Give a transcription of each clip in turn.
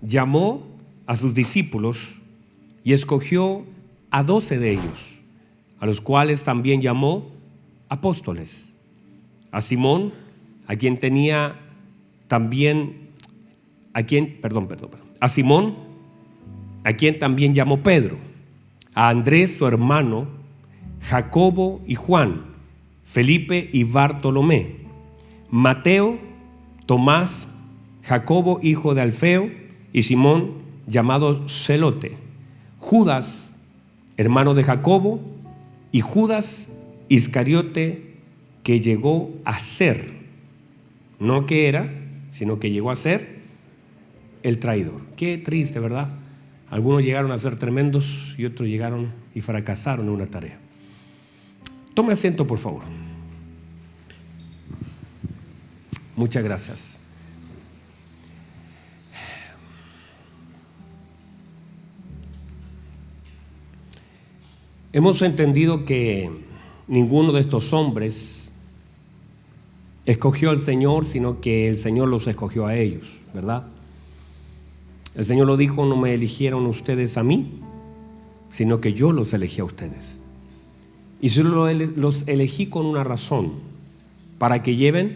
llamó a sus discípulos y escogió a 12 de ellos, a los cuales también llamó apóstoles. A Simón, a quien también llamó Pedro, a Andrés su hermano, Jacobo y Juan, Felipe y Bartolomé, Mateo, Tomás, Jacobo hijo de Alfeo y Simón llamado Celote, Judas, hermano de Jacobo, y Judas Iscariote, que llegó a ser, no que era, sino que llegó a ser el traidor. Qué triste, ¿verdad? Algunos llegaron a ser tremendos y otros llegaron y fracasaron en una tarea. Tome asiento, por favor. Muchas gracias. Hemos entendido que ninguno de estos hombres escogió al Señor, sino que el Señor los escogió a ellos, ¿verdad? El Señor lo dijo: no me eligieron ustedes a mí, sino que yo los elegí a ustedes. Y solo los elegí con una razón: para que lleven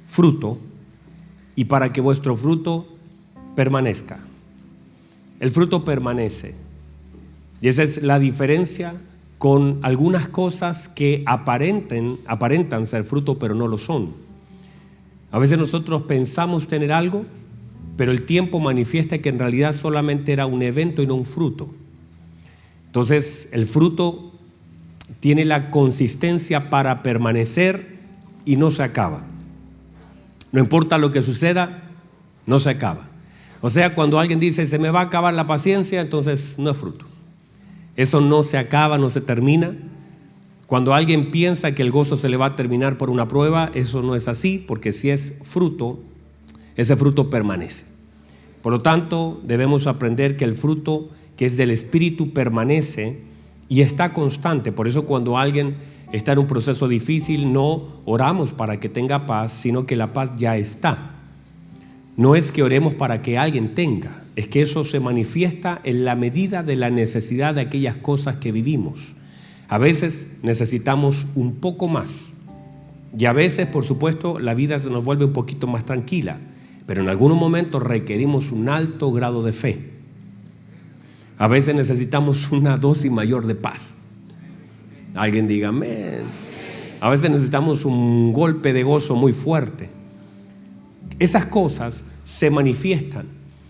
fruto y para que vuestro fruto permanezca. El fruto permanece. Y esa es la diferencia con algunas cosas que aparentan ser fruto, pero no lo son. A veces nosotros pensamos tener algo, pero el tiempo manifiesta que en realidad solamente era un evento y no un fruto. Entonces, el fruto tiene la consistencia para permanecer y no se acaba. No importa lo que suceda, no se acaba. O sea, cuando alguien dice se me va a acabar la paciencia, entonces no es fruto. Eso no se acaba, no se termina. Cuando alguien piensa que el gozo se le va a terminar por una prueba, eso no es así, porque si es fruto, ese fruto permanece. Por lo tanto, debemos aprender que el fruto que es del Espíritu permanece y está constante. Por eso cuando alguien está en un proceso difícil, no oramos para que tenga paz, sino que la paz ya está. No es que oremos para que alguien tenga, es que eso se manifiesta en la medida de la necesidad de aquellas cosas que vivimos. A veces necesitamos un poco más y a veces, por supuesto, la vida se nos vuelve un poquito más tranquila, pero en algunos momentos requerimos un alto grado de fe. A veces necesitamos una dosis mayor de paz. Alguien diga amén. A veces necesitamos un golpe de gozo muy fuerte. Esas cosas se manifiestan.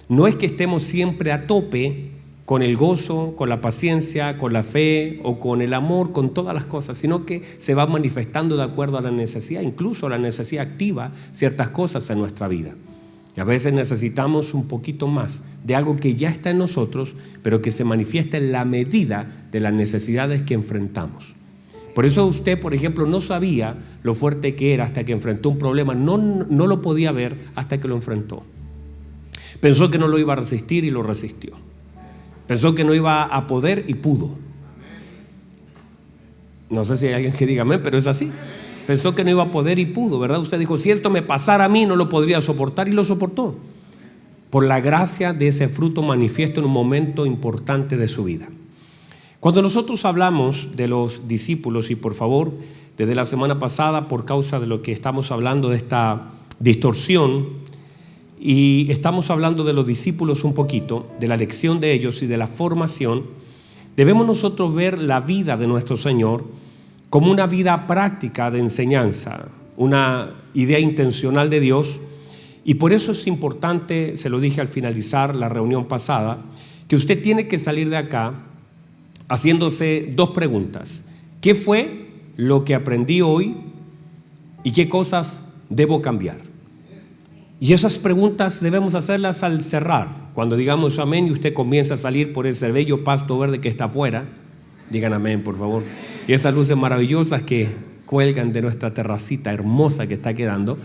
No es que estemos siempre a tope con el gozo, con la paciencia, con la fe o con el amor, con todas las cosas, sino que se va manifestando de acuerdo a la necesidad. Incluso la necesidad activa ciertas cosas en nuestra vida. Y a veces necesitamos un poquito más de algo que ya está en nosotros, pero que se manifiesta en la medida de las necesidades que enfrentamos. Por eso usted, por ejemplo, no sabía lo fuerte que era hasta que enfrentó un problema. No lo podía ver hasta que lo enfrentó. Pensó que no lo iba a resistir y lo resistió. Pensó que no iba a poder y pudo. No sé si hay alguien que diga amén, pero es así. Pensó que no iba a poder y pudo, ¿verdad? Usted dijo, si esto me pasara a mí, no lo podría soportar, y lo soportó. Por la gracia de ese fruto manifiesto en un momento importante de su vida. Cuando nosotros hablamos de los discípulos, y por favor, desde la semana pasada, por causa de lo que estamos hablando de esta distorsión, y estamos hablando de los discípulos un poquito, de la elección de ellos y de la formación, debemos nosotros ver la vida de nuestro Señor como una vida práctica de enseñanza, una idea intencional de Dios. Y por eso es importante, se lo dije al finalizar la reunión pasada, que usted tiene que salir de acá haciéndose dos preguntas. ¿Qué fue lo que aprendí hoy y qué cosas debo cambiar? Y esas preguntas debemos hacerlas al cerrar. Cuando digamos amén y usted comienza a salir por ese bello pasto verde que está afuera, digan amén, por favor. Y esas luces maravillosas que cuelgan de nuestra terracita hermosa que está quedando,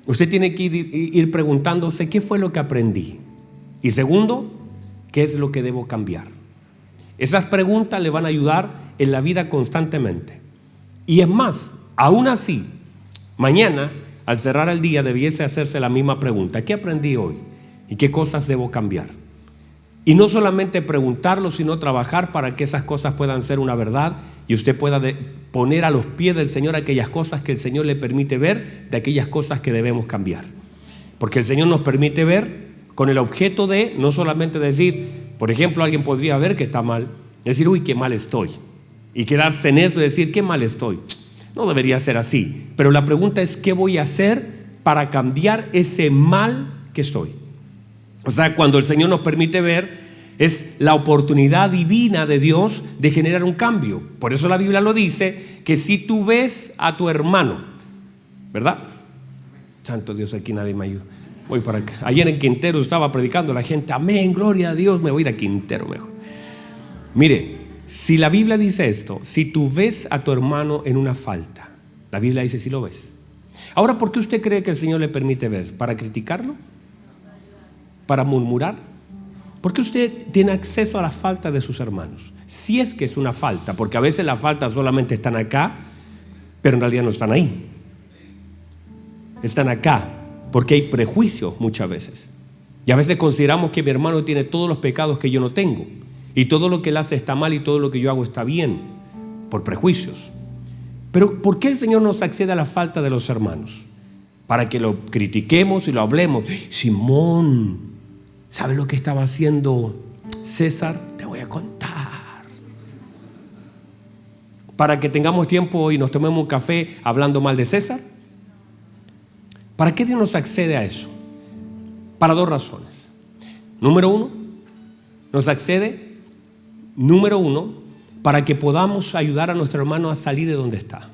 usted tiene que ir preguntándose qué fue lo que aprendí. Y segundo, qué es lo que debo cambiar. Esas preguntas le van a ayudar en la vida constantemente. Y es más, aún así, mañana, al cerrar el día, debiese hacerse la misma pregunta. ¿Qué aprendí hoy? y qué cosas debo cambiar. Y no solamente preguntarlo, sino trabajar para que esas cosas puedan ser una verdad y usted pueda poner a los pies del Señor aquellas cosas que el Señor le permite ver, de aquellas cosas que debemos cambiar. Porque el Señor nos permite ver con el objeto de no solamente decir, por ejemplo, alguien podría ver que está mal, decir, uy, qué mal estoy, y quedarse en eso y decir, qué mal estoy. No debería ser así, pero la pregunta es, ¿qué voy a hacer para cambiar ese mal que estoy? O sea, cuando el Señor nos permite ver, es la oportunidad divina de Dios de generar un cambio. Por eso la Biblia lo dice, que si tú ves a tu hermano, ¿verdad? Santo Dios, aquí nadie me ayuda. Voy para acá. Ayer en Quintero estaba predicando la gente, amén, gloria a Dios, me voy a ir a Quintero mejor. Mire, si la Biblia dice esto, si tú ves a tu hermano en una falta, la Biblia dice si lo ves. Ahora, ¿por qué usted cree que el Señor le permite ver? ¿Para criticarlo? ¿Para murmurar? ¿Por qué usted tiene acceso a la falta de sus hermanos? Si es que es una falta, porque a veces las faltas solamente están acá, pero en realidad no están ahí. Están acá, porque hay prejuicios muchas veces. Y a veces consideramos que mi hermano tiene todos los pecados que yo no tengo, y todo lo que él hace está mal y todo lo que yo hago está bien, por prejuicios. Pero ¿por qué el Señor nos accede a la falta de los hermanos? Para que lo critiquemos y lo hablemos. Simón, ¿sabes lo que estaba haciendo César? Te voy a contar. Para que tengamos tiempo y nos tomemos un café hablando mal de César. ¿Para qué Dios nos accede a eso? Para dos razones. Número uno, nos accede, para que podamos ayudar a nuestro hermano a salir de donde está.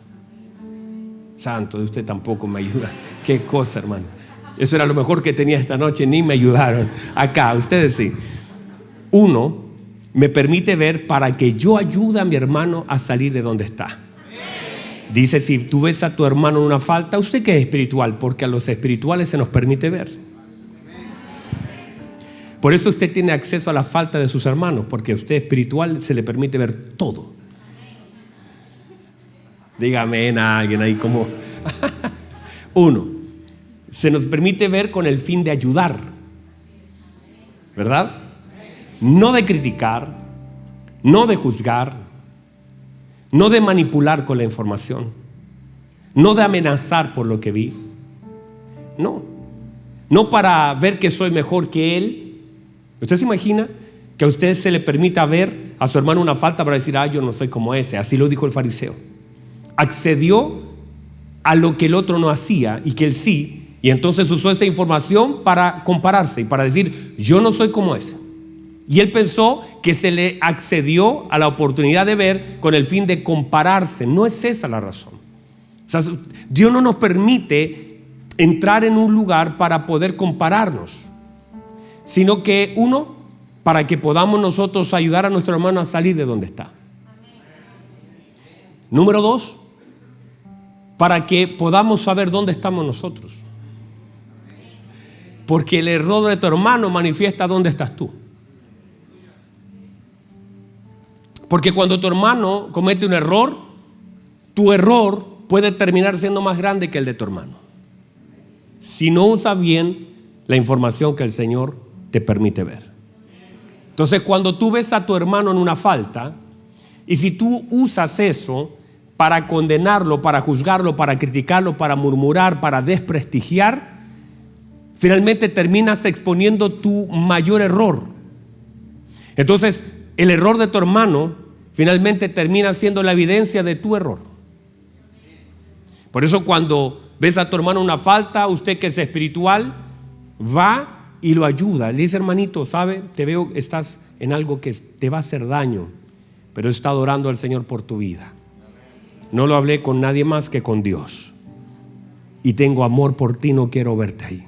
Santo, de usted tampoco me ayuda. Qué cosa, hermano. Eso era lo mejor que tenía esta noche, ni me ayudaron. Acá, ustedes sí. Uno, me permite ver para que yo ayude a mi hermano a salir de donde está. Dice, si tú ves a tu hermano en una falta, usted que es espiritual, porque a los espirituales se nos permite ver. Por eso usted tiene acceso a la falta de sus hermanos, porque a usted espiritual se le permite ver todo. Dígame a alguien ahí como... Uno, se nos permite ver con el fin de ayudar, ¿verdad? No de criticar, no de juzgar, no de manipular con la información, no de amenazar por lo que vi. No para ver que soy mejor que él. ¿Usted se imagina que a usted se le permita ver a su hermano una falta para decir, yo no soy como ese? Así lo dijo el fariseo. Accedió a lo que el otro no hacía y que él sí, y entonces usó esa información para compararse y para decir, yo no soy como ese. Y él pensó que se le accedió a la oportunidad de ver con el fin de compararse. No es esa la razón. O sea, Dios no nos permite entrar en un lugar para poder compararnos, sino que uno, para que podamos nosotros ayudar a nuestro hermano a salir de donde está. Número dos, para que podamos saber dónde estamos nosotros. Porque el error de tu hermano manifiesta dónde estás tú. Porque cuando tu hermano comete un error, tu error puede terminar siendo más grande que el de tu hermano, si no usas bien la información que el Señor te permite ver. Entonces, cuando tú ves a tu hermano en una falta, y si tú usas eso para condenarlo, para juzgarlo, para criticarlo, para murmurar, para desprestigiar, finalmente terminas exponiendo tu mayor error. Entonces, el error de tu hermano finalmente termina siendo la evidencia de tu error. Por eso cuando ves a tu hermano una falta, usted que es espiritual, va y lo ayuda. Le dice, hermanito, ¿sabe? Te veo, estás en algo que te va a hacer daño, pero he estado orando al Señor por tu vida. No lo hablé con nadie más que con Dios. Y tengo amor por ti, no quiero verte ahí.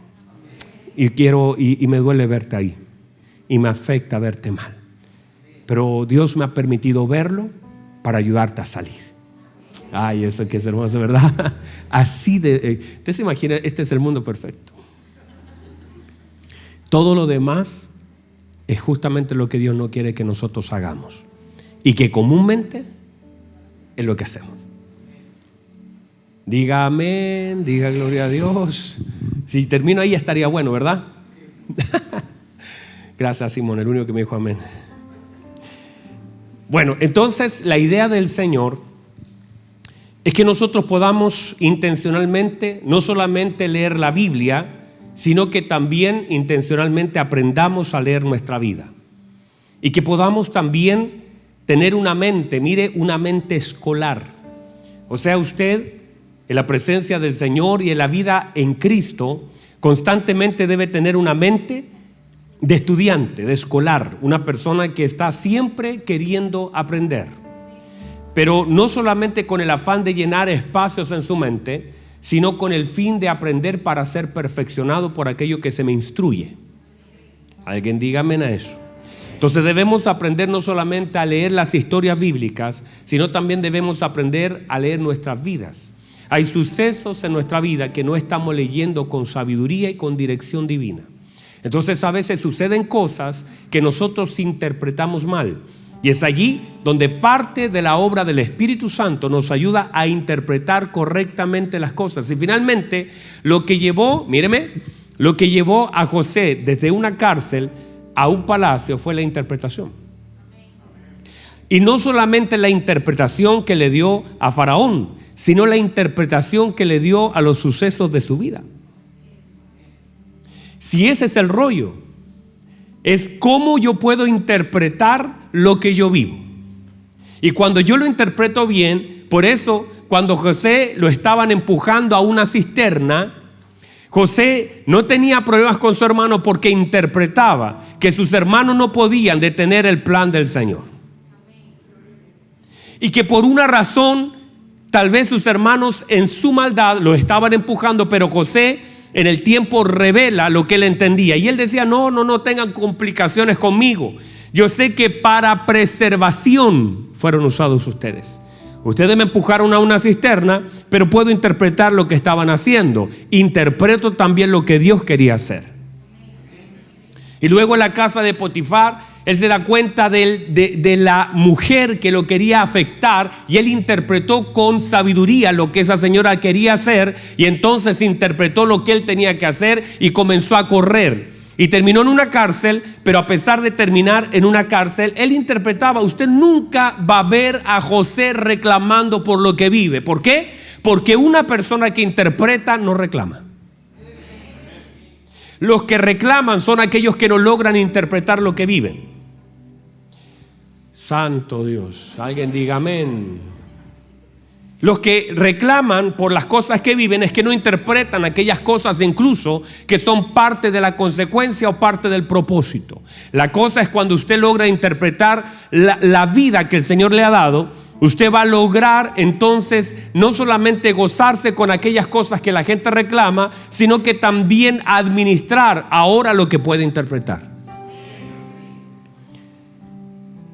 Y me duele verte ahí. Y me afecta verte mal. Pero Dios me ha permitido verlo para ayudarte a salir. Ay, eso que es hermoso, ¿verdad? Así de... Usted se imagina, este es el mundo perfecto. Todo lo demás es justamente lo que Dios no quiere que nosotros hagamos. Y que comúnmente es lo que hacemos. Diga amén, diga gloria a Dios. Si termino ahí estaría bueno, ¿verdad? Gracias, Simón, el único que me dijo amén. Bueno, entonces la idea del Señor es que nosotros podamos intencionalmente no solamente leer la Biblia, sino que también intencionalmente aprendamos a leer nuestra vida. Y que podamos también tener una mente, mire, una mente escolar. O sea, usted en la presencia del Señor y en la vida en Cristo constantemente debe tener una mente de estudiante, de escolar, una persona que está siempre queriendo aprender. Pero no solamente con el afán de llenar espacios en su mente, sino con el fin de aprender para ser perfeccionado por aquello que se me instruye. Alguien diga amén a eso. Entonces debemos aprender no solamente a leer las historias bíblicas, sino también debemos aprender a leer nuestras vidas. Hay sucesos en nuestra vida que no estamos leyendo con sabiduría y con dirección divina. Entonces a veces suceden cosas que nosotros interpretamos mal. Y es allí donde parte de la obra del Espíritu Santo nos ayuda a interpretar correctamente las cosas. Y finalmente, lo que llevó a José desde una cárcel a un palacio fue la interpretación. Y no solamente la interpretación que le dio a Faraón, sino la interpretación que le dio a los sucesos de su vida. Si ese es el rollo, es cómo yo puedo interpretar lo que yo vivo. Y cuando yo lo interpreto bien, por eso cuando José lo estaban empujando a una cisterna, José no tenía problemas con su hermano porque interpretaba que sus hermanos no podían detener el plan del Señor. Y que por una razón, tal vez sus hermanos en su maldad lo estaban empujando, pero José en el tiempo revela lo que él entendía. Y él decía, no tengan complicaciones conmigo. Yo sé que para preservación fueron usados ustedes. Ustedes me empujaron a una cisterna, pero puedo interpretar lo que estaban haciendo. Interpreto también lo que Dios quería hacer. Y luego en la casa de Potifar, él se da cuenta de la mujer que lo quería afectar, y él interpretó con sabiduría lo que esa señora quería hacer, y entonces interpretó lo que él tenía que hacer y comenzó a correr. Y terminó en una cárcel, pero a pesar de terminar en una cárcel, él interpretaba. Usted nunca va a ver a José reclamando por lo que vive. ¿Por qué? Porque una persona que interpreta no reclama. Los que reclaman son aquellos que no logran interpretar lo que viven. Santo Dios, alguien diga amén. Los que reclaman por las cosas que viven es que no interpretan aquellas cosas incluso que son parte de la consecuencia o parte del propósito. La cosa es cuando usted logra interpretar la vida que el Señor le ha dado, usted va a lograr entonces no solamente gozarse con aquellas cosas que la gente reclama, sino que también administrar ahora lo que puede interpretar.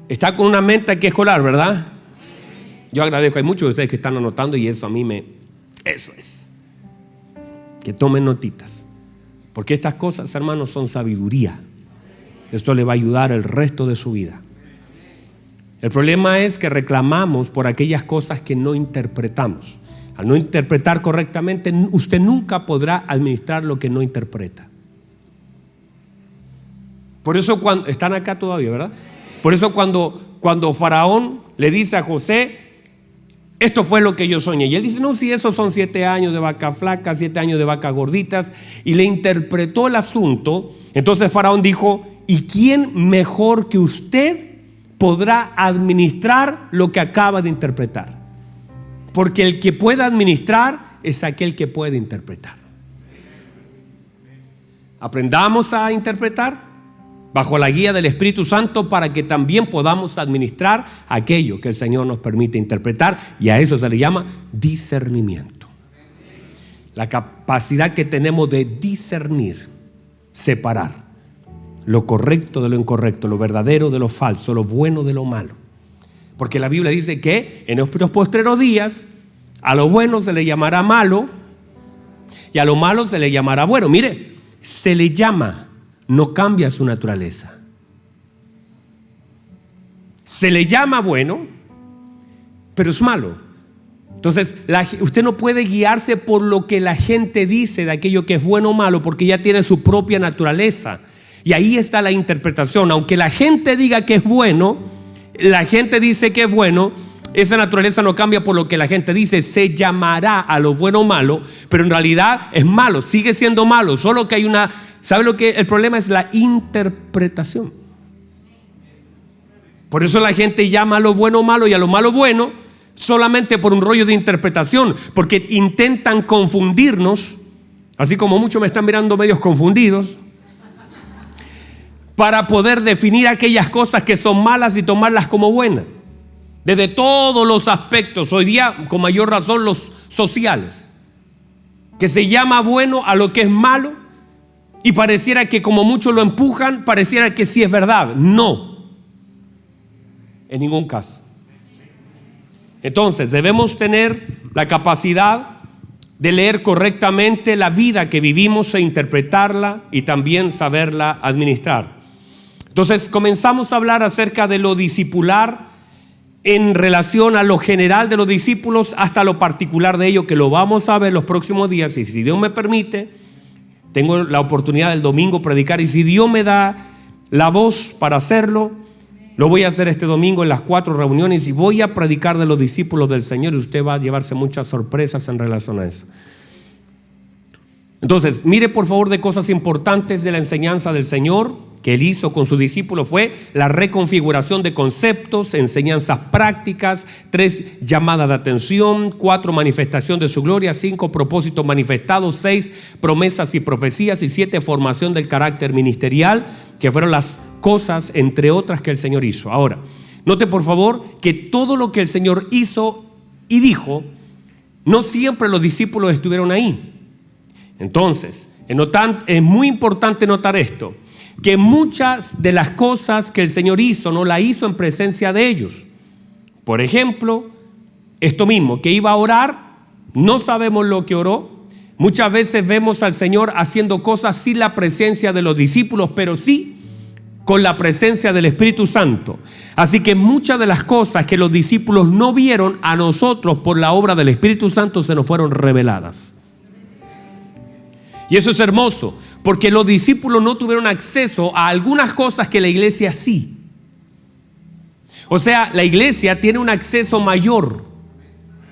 Está con una mente aquí escolar, ¿verdad? Yo agradezco, hay muchos de ustedes que están anotando y eso a mí eso es. Que tomen notitas. Porque estas cosas, hermanos, son sabiduría. Esto le va a ayudar el resto de su vida. El problema es que reclamamos por aquellas cosas que no interpretamos. Al no interpretar correctamente, usted nunca podrá administrar lo que no interpreta. Por eso cuando están acá todavía, ¿verdad? Por eso cuando Faraón le dice a José, esto fue lo que yo soñé, y él dice, no, si esos son 7 años de vaca flaca, 7 años de vacas gorditas, y le interpretó el asunto. Entonces Faraón dijo, ¿y quién mejor que usted podrá administrar lo que acaba de interpretar? Porque el que puede administrar es aquel que puede interpretar. Aprendamos a interpretar bajo la guía del Espíritu Santo para que también podamos administrar aquello que el Señor nos permite interpretar, y a eso se le llama discernimiento. La capacidad que tenemos de discernir, separar lo correcto de lo incorrecto, lo verdadero de lo falso, lo bueno de lo malo. Porque la Biblia dice que en estos postreros días a lo bueno se le llamará malo y a lo malo se le llamará bueno. Mire, se le llama, no cambia su naturaleza. Se le llama bueno, pero es malo. Entonces, usted no puede guiarse por lo que la gente dice de aquello que es bueno o malo, porque ya tiene su propia naturaleza. Y ahí está la interpretación. Aunque la gente diga que es bueno, la gente dice que es bueno, esa naturaleza no cambia por lo que la gente dice. Se llamará a lo bueno o malo, pero en realidad es malo, sigue siendo malo. Solo que hay una... ¿Sabe lo que el problema es? La interpretación. Por eso la gente llama a lo bueno malo y a lo malo bueno, solamente por un rollo de interpretación, porque intentan confundirnos, así como muchos me están mirando medios confundidos, para poder definir aquellas cosas que son malas y tomarlas como buenas, desde todos los aspectos, hoy día con mayor razón los sociales, que se llama bueno a lo que es malo, y pareciera que como muchos lo empujan, pareciera que sí es verdad. No, en ningún caso. Entonces debemos tener la capacidad de leer correctamente la vida que vivimos e interpretarla y también saberla administrar. Entonces comenzamos a hablar acerca de lo discipular en relación a lo general de los discípulos hasta lo particular de ellos, que lo vamos a ver los próximos días. Y si Dios me permite, tengo la oportunidad el domingo predicar, y si Dios me da la voz para hacerlo, lo voy a hacer este domingo en las 4 reuniones y voy a predicar de los discípulos del Señor, y usted va a llevarse muchas sorpresas en relación a eso. Entonces, mire por favor de cosas importantes de la enseñanza del Señor que Él hizo con sus discípulos. Fue la reconfiguración de conceptos, enseñanzas prácticas, 3 llamadas de atención, 4 manifestación de su gloria, 5 propósitos manifestados, 6 promesas y profecías, y 7 formación del carácter ministerial, que fueron las cosas, entre otras, que el Señor hizo. Ahora, note por favor que todo lo que el Señor hizo y dijo, no siempre los discípulos estuvieron ahí. Entonces, es muy importante notar esto, que muchas de las cosas que el Señor hizo no la hizo en presencia de ellos. Por ejemplo, esto mismo, que iba a orar, no sabemos lo que oró. Muchas veces vemos al Señor haciendo cosas sin la presencia de los discípulos, pero sí con la presencia del Espíritu Santo. Así que muchas de las cosas que los discípulos no vieron, a nosotros por la obra del Espíritu Santo se nos fueron reveladas. Y eso es hermoso, porque los discípulos no tuvieron acceso a algunas cosas que la iglesia sí. O sea, la iglesia tiene un acceso mayor.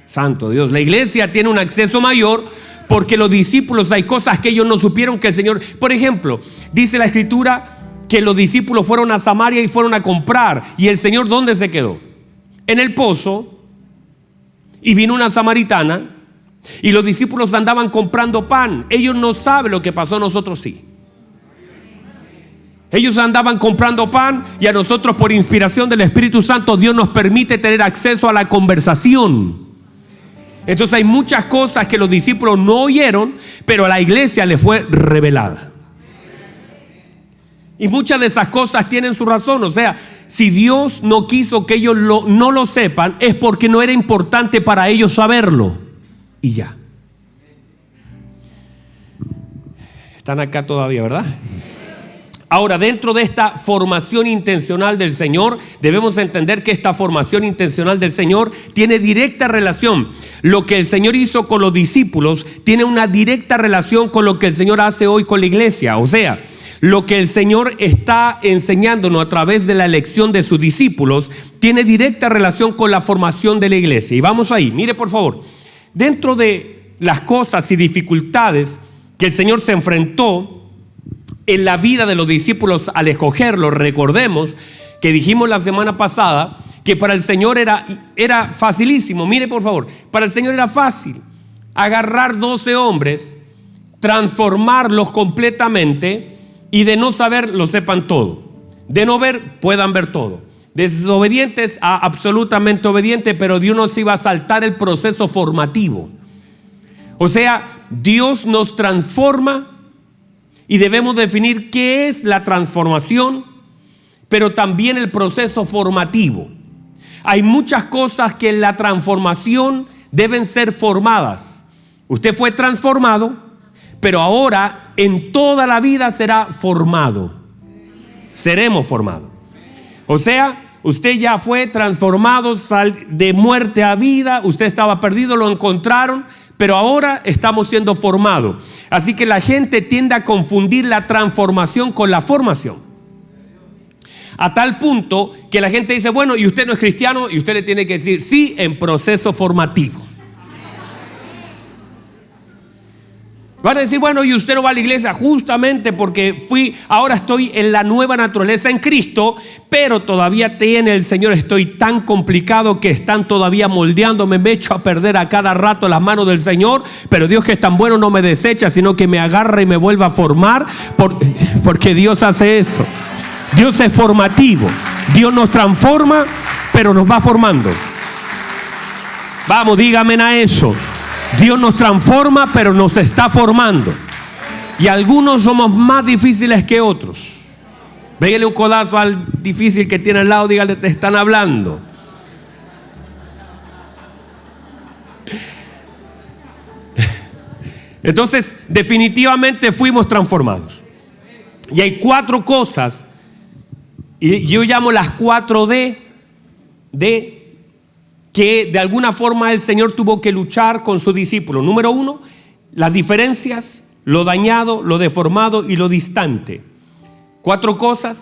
Santo Dios, la iglesia tiene un acceso mayor porque los discípulos, hay cosas que ellos no supieron que el Señor... Por ejemplo, dice la Escritura que los discípulos fueron a Samaria y fueron a comprar. ¿Y el Señor dónde se quedó? En el pozo. Y vino una samaritana y los discípulos andaban comprando pan. Ellos no saben lo que pasó, nosotros sí. Ellos andaban comprando pan, y a nosotros, por inspiración del Espíritu Santo, Dios nos permite tener acceso a la conversación. Entonces hay muchas cosas que los discípulos no oyeron, pero a la iglesia le fue revelada. Y muchas de esas cosas tienen su razón. O sea, si Dios no quiso que ellos no lo sepan, es porque no era importante para ellos saberlo. Y ya. Están acá todavía, ¿verdad? Ahora, dentro de esta formación intencional del Señor, debemos entender que esta formación intencional del Señor tiene directa relación. Lo que el Señor hizo con los discípulos tiene una directa relación con lo que el Señor hace hoy con la iglesia. O sea, lo que el Señor está enseñándonos a través de la elección de sus discípulos tiene directa relación con la formación de la iglesia. Y vamos ahí, mire por favor. Dentro de las cosas y dificultades que el Señor se enfrentó en la vida de los discípulos al escogerlos, recordemos que dijimos la semana pasada que para el Señor era facilísimo. Mire por favor, para el Señor era fácil agarrar 12 hombres, transformarlos completamente, y de no saber lo sepan todo, de no ver puedan ver todo, desobedientes a absolutamente obedientes, pero Dios nos iba a saltar el proceso formativo. O sea, Dios nos transforma y debemos definir qué es la transformación, pero también el proceso formativo. Hay muchas cosas que en la transformación deben ser formadas. Usted fue transformado, pero ahora en toda la vida será formado. Seremos formados. O sea, usted ya fue transformado de muerte a vida. Usted estaba perdido, lo encontraron, pero ahora estamos siendo formados. Así que la gente tiende a confundir la transformación con la formación. A tal punto que la gente dice, bueno, y usted no es cristiano, y usted le tiene que decir, sí, en proceso formativo. Van a decir, bueno, y usted no va a la iglesia justamente porque ahora estoy en la nueva naturaleza en Cristo, pero todavía tiene el Señor, estoy tan complicado que están todavía moldeándome, me echo a perder a cada rato las manos del Señor, pero Dios, que es tan bueno, no me desecha, sino que me agarra y me vuelve a formar, porque Dios hace eso. Dios es formativo, Dios nos transforma, pero nos va formando. Vamos, dígame a eso. Dios nos transforma, pero nos está formando. Y algunos somos más difíciles que otros. Pégale un codazo al difícil que tiene al lado, dígale, te están hablando. Entonces, definitivamente fuimos transformados. Y hay 4 cosas, y yo llamo las 4D, que de alguna forma el Señor tuvo que luchar con sus discípulos. Número 1, las diferencias, lo dañado, lo deformado y lo distante. 4 cosas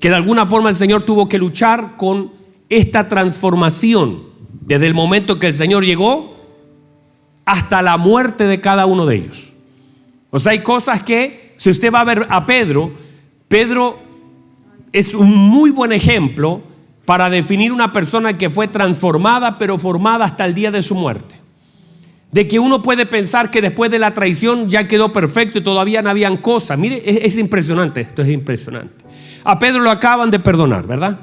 que de alguna forma el Señor tuvo que luchar con esta transformación desde el momento que el Señor llegó hasta la muerte de cada uno de ellos. O sea, hay cosas que, si usted va a ver a Pedro es un muy buen ejemplo para definir una persona que fue transformada, pero formada hasta el día de su muerte. De que uno puede pensar que después de la traición ya quedó perfecto y todavía no habían cosas. Mire, es impresionante, esto es impresionante. A Pedro lo acaban de perdonar, ¿verdad?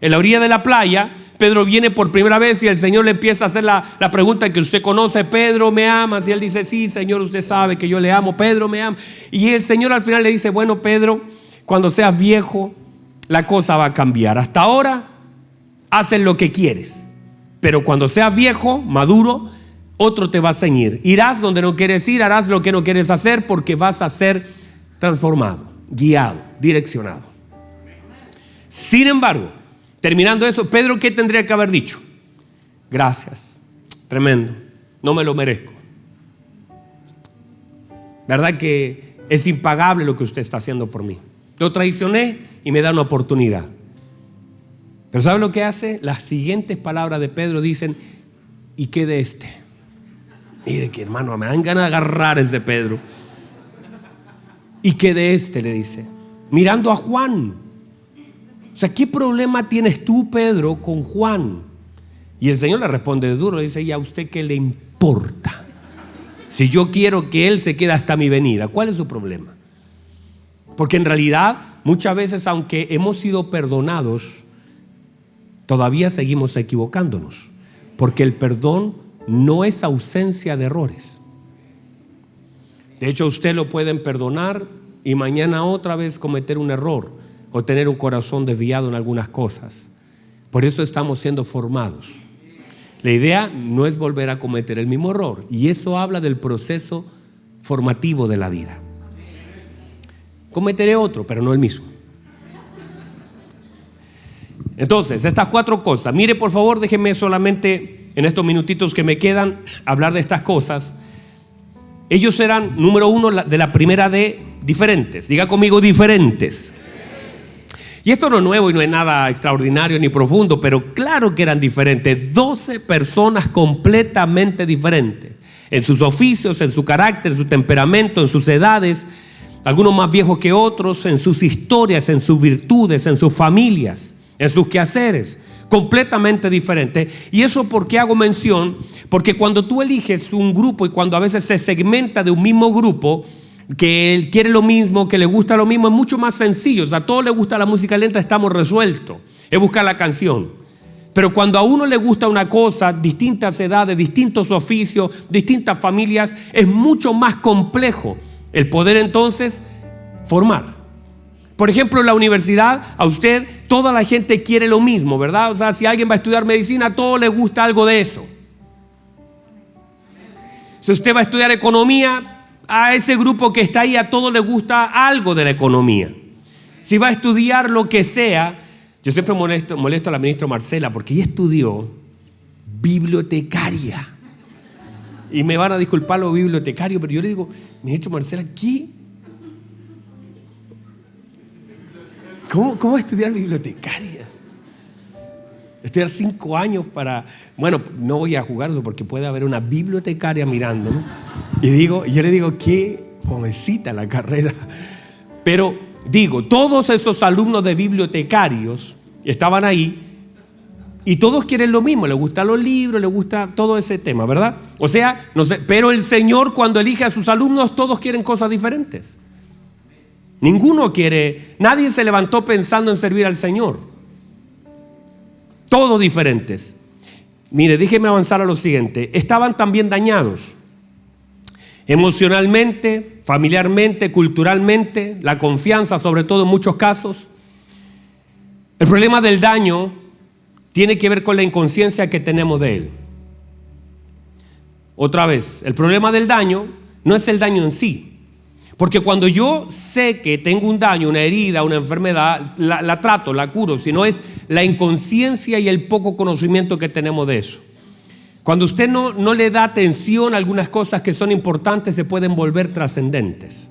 En la orilla de la playa, Pedro viene por primera vez y el Señor le empieza a hacer la pregunta que usted conoce: Pedro, ¿me amas? Y él dice, sí, Señor, usted sabe que yo le amo. Pedro, ¿me ama? Y el Señor al final le dice, bueno, Pedro, cuando seas viejo, la cosa va a cambiar. Hasta ahora haces lo que quieres, pero cuando seas viejo, maduro, otro te va a ceñir. Irás donde no quieres ir, harás lo que no quieres hacer, porque vas a ser transformado, guiado, direccionado. Sin embargo, terminando eso, Pedro, ¿qué tendría que haber dicho? Gracias, tremendo, no me lo merezco. ¿Verdad que es impagable lo que usted está haciendo por mí? Lo traicioné y me da una oportunidad. Pero ¿sabe lo que hace? Las siguientes palabras de Pedro dicen, ¿y qué de este? Mire que, hermano, me dan ganas de agarrar a ese Pedro. ¿Y qué de este? Le dice, mirando a Juan. O sea, ¿qué problema tienes tú, Pedro, con Juan? Y el Señor le responde duro, le dice, ¿y a usted qué le importa? Si yo quiero que él se quede hasta mi venida, ¿cuál es su problema? Porque en realidad, muchas veces, aunque hemos sido perdonados, todavía seguimos equivocándonos, porque el perdón no es ausencia de errores. De hecho, usted lo pueden perdonar y mañana otra vez cometer un error o tener un corazón desviado en algunas cosas. Por eso estamos siendo formados. La idea no es volver a cometer el mismo error, y eso habla del proceso formativo de la vida. Cometeré otro, pero no el mismo. Entonces, estas 4 cosas. Mire, por favor, déjenme solamente en estos minutitos que me quedan hablar de estas cosas. Ellos eran, número 1, de la primera D, diferentes. Diga conmigo, diferentes. Y esto no es nuevo y no es nada extraordinario ni profundo, pero claro que eran diferentes. 12 personas completamente diferentes. En sus oficios, en su carácter, en su temperamento, en sus edades. Algunos más viejos que otros, en sus historias, en sus virtudes, en sus familias, en sus quehaceres, completamente diferente. Y eso, ¿por qué hago mención? Porque cuando tú eliges un grupo y cuando a veces se segmenta de un mismo grupo, que él quiere lo mismo, que le gusta lo mismo, es mucho más sencillo. O sea, a todos les gusta la música lenta, estamos resueltos, es buscar la canción. Pero cuando a uno le gusta una cosa, distintas edades, distintos oficios, distintas familias, es mucho más complejo el poder entonces formar. Por ejemplo, en la universidad, a usted, toda la gente quiere lo mismo, ¿verdad? O sea, si alguien va a estudiar medicina, a todos les gusta algo de eso. Si usted va a estudiar economía, a ese grupo que está ahí, a todos les gusta algo de la economía. Si va a estudiar lo que sea, Yo siempre molesto a la ministra Marcela porque ella estudió bibliotecaria. Y me van a disculpar los bibliotecarios, pero yo le digo, ministro Marcela, ¿qué? ¿Cómo estudiar bibliotecaria? Estudiar 5 años para... Bueno, no voy a jugar eso porque puede haber una bibliotecaria mirándome. Y yo le digo, qué jovencita la carrera. Pero digo, todos esos alumnos de bibliotecarios estaban ahí y todos quieren lo mismo. Les gustan los libros, les gusta todo ese tema, ¿verdad? O sea, no sé, pero el Señor cuando elige a sus alumnos, todos quieren cosas diferentes. Ninguno quiere, nadie se levantó pensando en servir al Señor. Todos diferentes. Mire, déjeme avanzar a lo siguiente. Estaban también dañados emocionalmente, familiarmente, culturalmente, la confianza sobre todo en muchos casos. El problema del daño tiene que ver con la inconsciencia que tenemos de él. Otra vez, el problema del daño no es el daño en sí. Porque cuando yo sé que tengo un daño, una herida, una enfermedad, la trato, la curo, sino es la inconsciencia y el poco conocimiento que tenemos de eso. Cuando usted no le da atención a algunas cosas que son importantes, se pueden volver trascendentes.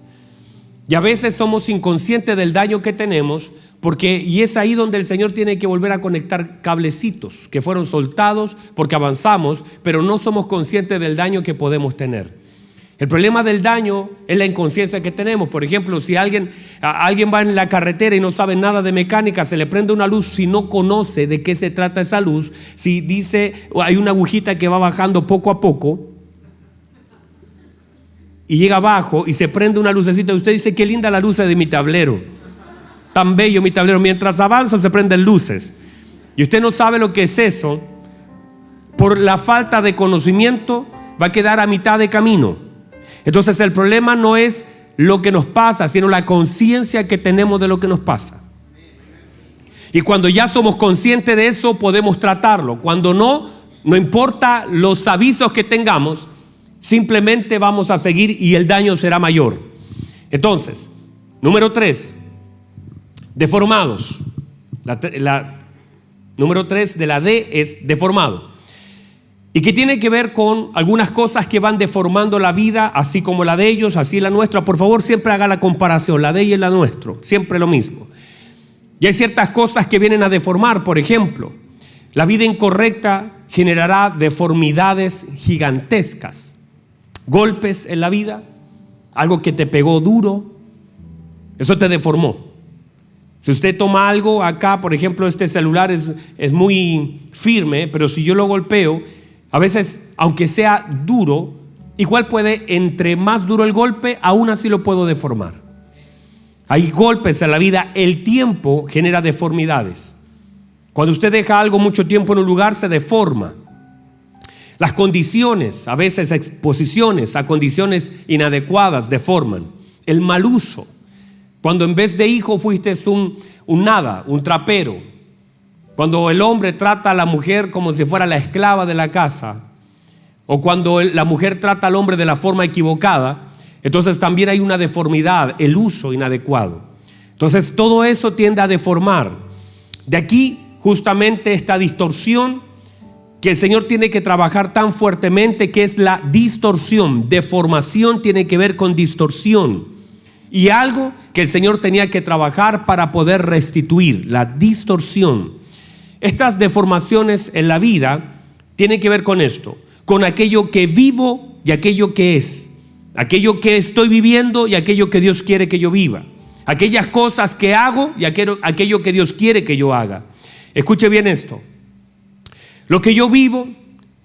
Y a veces somos inconscientes del daño que tenemos, y es ahí donde el Señor tiene que volver a conectar cablecitos que fueron soltados porque avanzamos, pero no somos conscientes del daño que podemos tener. El problema del daño es la inconsciencia que tenemos. Por ejemplo, si alguien va en la carretera y no sabe nada de mecánica, se le prende una luz, si no conoce de qué se trata esa luz, si dice hay una agujita que va bajando poco a poco y llega abajo y se prende una lucecita, usted dice, qué linda la luz de mi tablero, tan bello mi tablero, mientras avanza se prenden luces y usted no sabe lo que es eso. Por la falta de conocimiento va a quedar a mitad de camino. Entonces el problema no es lo que nos pasa, sino la conciencia que tenemos de lo que nos pasa. Y cuando ya somos conscientes de eso, podemos tratarlo. Cuando no importa los avisos que tengamos, simplemente vamos a seguir y el daño será mayor. Entonces, número 3, deformados. Número 3 de la D es deformado. Y que tiene que ver con algunas cosas que van deformando la vida, así como la de ellos, así la nuestra. Por favor, siempre haga la comparación, la de ella y la nuestra, siempre lo mismo. Y hay ciertas cosas que vienen a deformar. Por ejemplo, la vida incorrecta generará deformidades gigantescas. Golpes en la vida, algo que te pegó duro, eso te deformó. Si usted toma algo acá, por ejemplo, este celular es muy firme, pero si yo lo golpeo, a veces, aunque sea duro, igual puede, entre más duro el golpe, aún así lo puedo deformar. Hay golpes en la vida, el tiempo genera deformidades. Cuando usted deja algo mucho tiempo en un lugar, se deforma. Las condiciones, a veces exposiciones a condiciones inadecuadas, deforman. El mal uso, cuando en vez de hijo fuiste un nada, un trapero. Cuando el hombre trata a la mujer como si fuera la esclava de la casa, o cuando la mujer trata al hombre de la forma equivocada, entonces también hay una deformidad, el uso inadecuado. Entonces todo eso tiende a deformar. De aquí justamente esta distorsión que el Señor tiene que trabajar tan fuertemente, que es la distorsión. Deformación tiene que ver con distorsión. Y algo que el Señor tenía que trabajar para poder restituir, la distorsión. Estas deformaciones en la vida tienen que ver con esto, con aquello que vivo y aquello que es, aquello que estoy viviendo y aquello que Dios quiere que yo viva, aquellas cosas que hago y aquello que Dios quiere que yo haga. Escuche bien esto, lo que yo vivo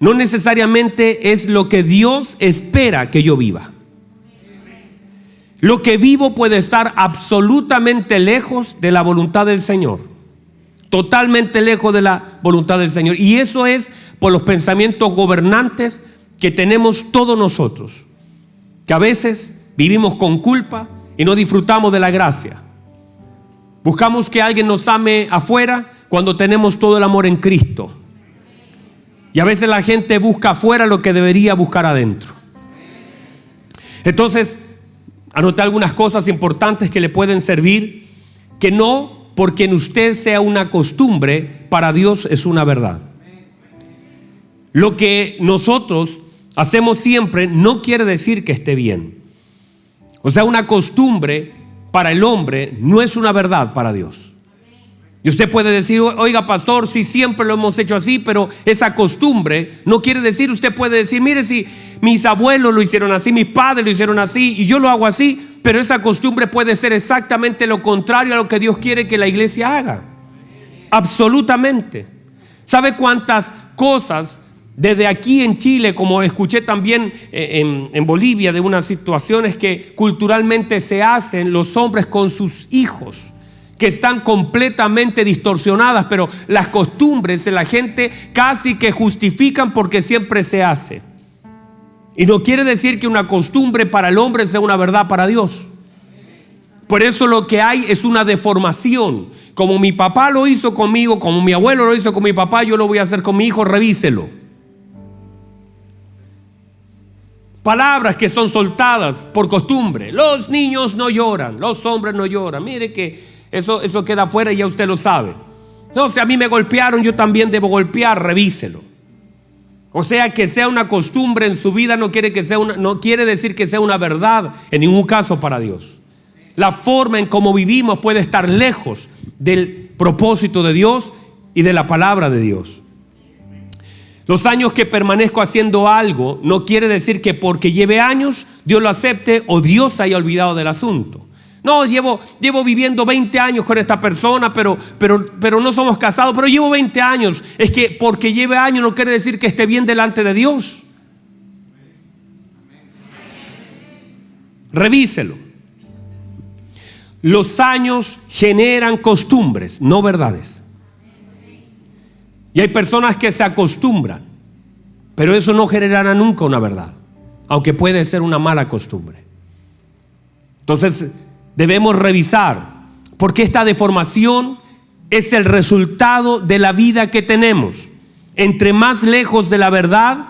no necesariamente es lo que Dios espera que yo viva. Lo que vivo puede estar absolutamente lejos de la voluntad del Señor. Totalmente lejos de la voluntad del Señor. Y eso es por los pensamientos gobernantes que tenemos todos nosotros, que a veces vivimos con culpa y no disfrutamos de la gracia. Buscamos que alguien nos ame afuera cuando tenemos todo el amor en Cristo. Y a veces la gente busca afuera lo que debería buscar adentro. Entonces, anoté algunas cosas importantes que le pueden servir, que no porque en usted sea una costumbre, para Dios es una verdad. Lo que nosotros hacemos siempre no quiere decir que esté bien. O sea, una costumbre para el hombre no es una verdad para Dios. Y usted puede decir, oiga pastor, si siempre lo hemos hecho así, pero esa costumbre no quiere decir, usted puede decir, mire, si mis abuelos lo hicieron así, mis padres lo hicieron así y yo lo hago así, pero esa costumbre puede ser exactamente lo contrario a lo que Dios quiere que la iglesia haga. Absolutamente. ¿Sabe cuántas cosas desde aquí en Chile, como escuché también en Bolivia, de unas situaciones que culturalmente se hacen los hombres con sus hijos, que están completamente distorsionadas, pero las costumbres de la gente casi que justifican porque siempre se hace? Y no quiere decir que una costumbre para el hombre sea una verdad para Dios. Por eso lo que hay es una deformación. Como mi papá lo hizo conmigo, como mi abuelo lo hizo con mi papá, yo lo voy a hacer con mi hijo, revíselo. Palabras que son soltadas por costumbre. Los niños no lloran, los hombres no lloran. Mire que eso queda afuera y ya usted lo sabe. No, si a mí me golpearon, yo también debo golpear, revíselo. O sea, que sea una costumbre en su vida no quiere decir que sea una verdad en ningún caso para Dios. La forma en cómo vivimos puede estar lejos del propósito de Dios y de la palabra de Dios. Los años que permanezco haciendo algo no quiere decir que porque lleve años Dios lo acepte o Dios se haya olvidado del asunto. No, llevo viviendo 20 años con esta persona, pero no somos casados, pero llevo 20 años. Es que porque lleve años no quiere decir que esté bien delante de Dios. Revíselo. Los años generan costumbres, no verdades. Y hay personas que se acostumbran, pero eso no generará nunca una verdad, aunque puede ser una mala costumbre. Entonces debemos revisar, porque esta deformación es el resultado de la vida que tenemos. Entre más lejos de la verdad,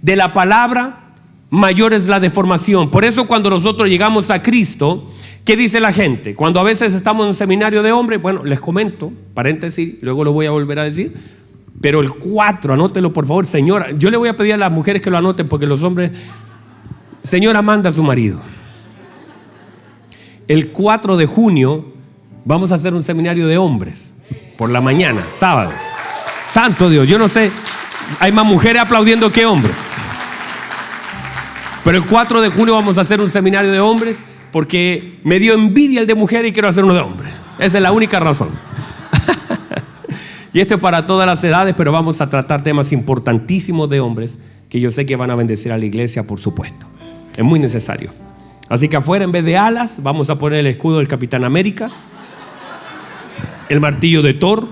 de la palabra, mayor es la deformación. Por eso cuando nosotros llegamos a Cristo, ¿qué dice la gente? Cuando a veces estamos en seminario de hombres, bueno, les comento, paréntesis, luego lo voy a volver a decir, pero el 4, anótelo por favor, señora. Yo le voy a pedir a las mujeres que lo anoten porque los hombres, señora, manda a su marido. El 4 de junio vamos a hacer un seminario de hombres por la mañana, sábado. Santo Dios, yo no sé, hay más mujeres aplaudiendo que hombres. Pero el 4 de junio vamos a hacer un seminario de hombres porque me dio envidia el de mujeres y quiero hacer uno de hombres. Esa es la única razón. Y esto es para todas las edades, pero vamos a tratar temas importantísimos de hombres que yo sé que van a bendecir a la iglesia, por supuesto. Es muy necesario. Así que afuera, en vez de alas, vamos a poner el escudo del Capitán América, el martillo de Thor.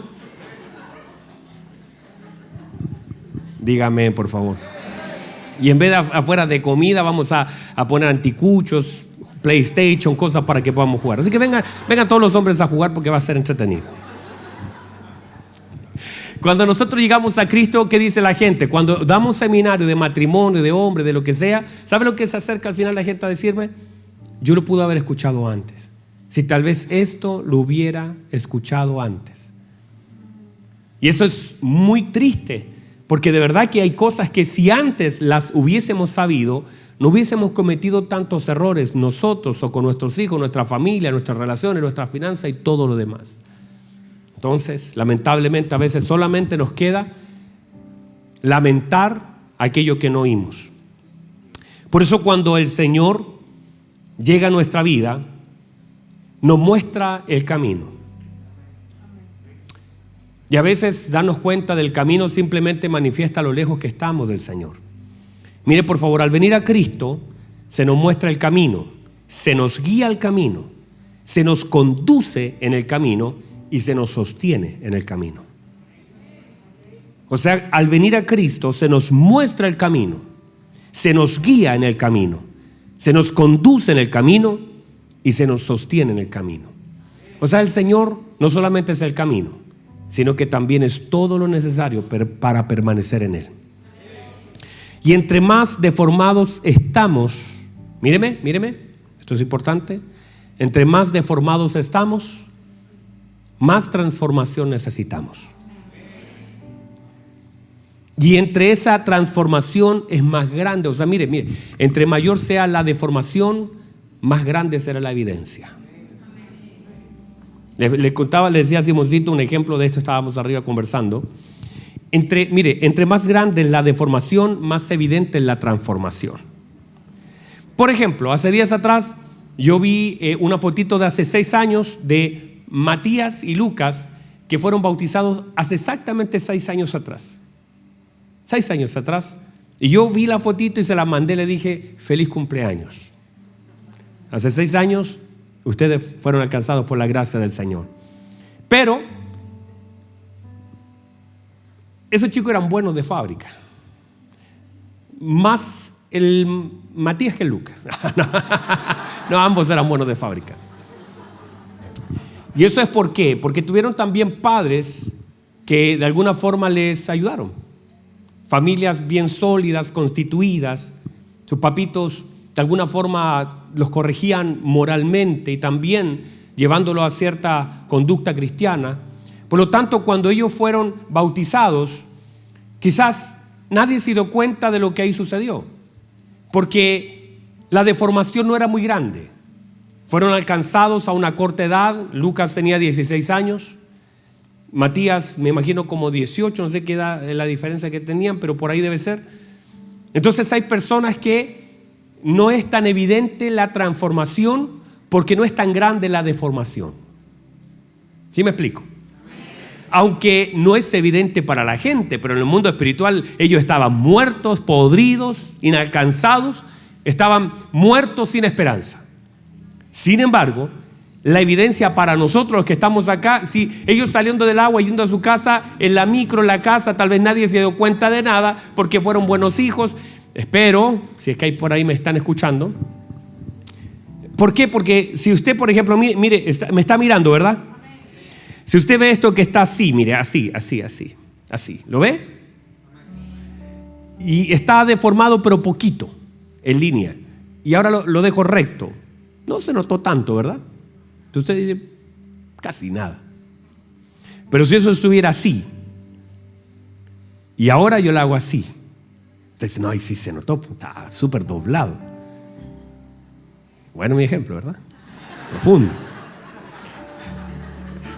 Dígame, por favor. Y en vez de afuera de comida, vamos a poner anticuchos, PlayStation, cosas para que podamos jugar. Así que vengan todos los hombres a jugar porque va a ser entretenido. Cuando nosotros llegamos a Cristo, ¿qué dice la gente? Cuando damos seminario de matrimonio, de hombre, de lo que sea, ¿sabe lo que se acerca al final la gente a decirme? Yo lo pude haber escuchado antes. Si tal vez esto lo hubiera escuchado antes. Y eso es muy triste, porque de verdad que hay cosas que si antes las hubiésemos sabido, no hubiésemos cometido tantos errores nosotros o con nuestros hijos, nuestra familia, nuestras relaciones, nuestras finanzas y todo lo demás. Entonces, lamentablemente, a veces solamente nos queda lamentar aquello que no oímos. Por eso cuando el Señor llega a nuestra vida, nos muestra el camino. Y a veces darnos cuenta del camino simplemente manifiesta lo lejos que estamos del Señor. Mire, por favor, al venir a Cristo, se nos muestra el camino, se nos guía el camino, se nos conduce en el camino y se nos sostiene en el camino. O sea, al venir a Cristo se nos muestra el camino, se nos guía en el camino, se nos conduce en el camino y se nos sostiene en el camino. O sea, el Señor no solamente es el camino, sino que también es todo lo necesario para permanecer en Él. Y entre más deformados estamos, míreme, esto es importante, entre más deformados estamos, más transformación necesitamos. Y entre esa transformación es más grande. O sea, mire, entre mayor sea la deformación, más grande será la evidencia. Le decía a Simoncito un ejemplo de esto, estábamos arriba conversando. Entre más grande es la deformación, más evidente es la transformación. Por ejemplo, hace días atrás yo vi una fotito de hace 6 años de Matías y Lucas, que fueron bautizados hace exactamente 6 años atrás. 6 años atrás. Y yo vi la fotito y se la mandé, le dije, feliz cumpleaños. Hace 6 años ustedes fueron alcanzados por la gracia del Señor. Pero esos chicos eran buenos de fábrica. Más el Matías que el Lucas. No, ambos eran buenos de fábrica. ¿Y eso es por qué? Porque tuvieron también padres que de alguna forma les ayudaron. Familias bien sólidas, constituidas. Sus papitos de alguna forma los corregían moralmente y también llevándolo a cierta conducta cristiana. Por lo tanto, cuando ellos fueron bautizados, quizás nadie se dio cuenta de lo que ahí sucedió, porque la deformación no era muy grande. Fueron alcanzados a una corta edad. Lucas tenía 16 años, Matías me imagino como 18, no sé qué edad, la diferencia que tenían, pero por ahí debe ser. Entonces hay personas que no es tan evidente la transformación porque no es tan grande la deformación. ¿Sí me explico? Aunque no es evidente para la gente, pero en el mundo espiritual ellos estaban muertos, podridos, inalcanzados, estaban muertos sin esperanza. Sin embargo, la evidencia para nosotros los que estamos acá, si ellos saliendo del agua yendo a su casa, en la micro, en la casa, tal vez nadie se dio cuenta de nada porque fueron buenos hijos. Espero, si es que hay por ahí me están escuchando. ¿Por qué? Porque si usted, por ejemplo, mire, me está mirando, ¿verdad? Si usted ve esto que está así, mire, así, ¿lo ve? Y está deformado pero poquito, en línea. Y ahora lo dejo recto. No se notó tanto, ¿verdad? Entonces usted dice, casi nada. Pero si eso estuviera así, y ahora yo lo hago así, entonces no, ahí sí se notó, está súper doblado. Bueno, mi ejemplo, ¿verdad? Profundo.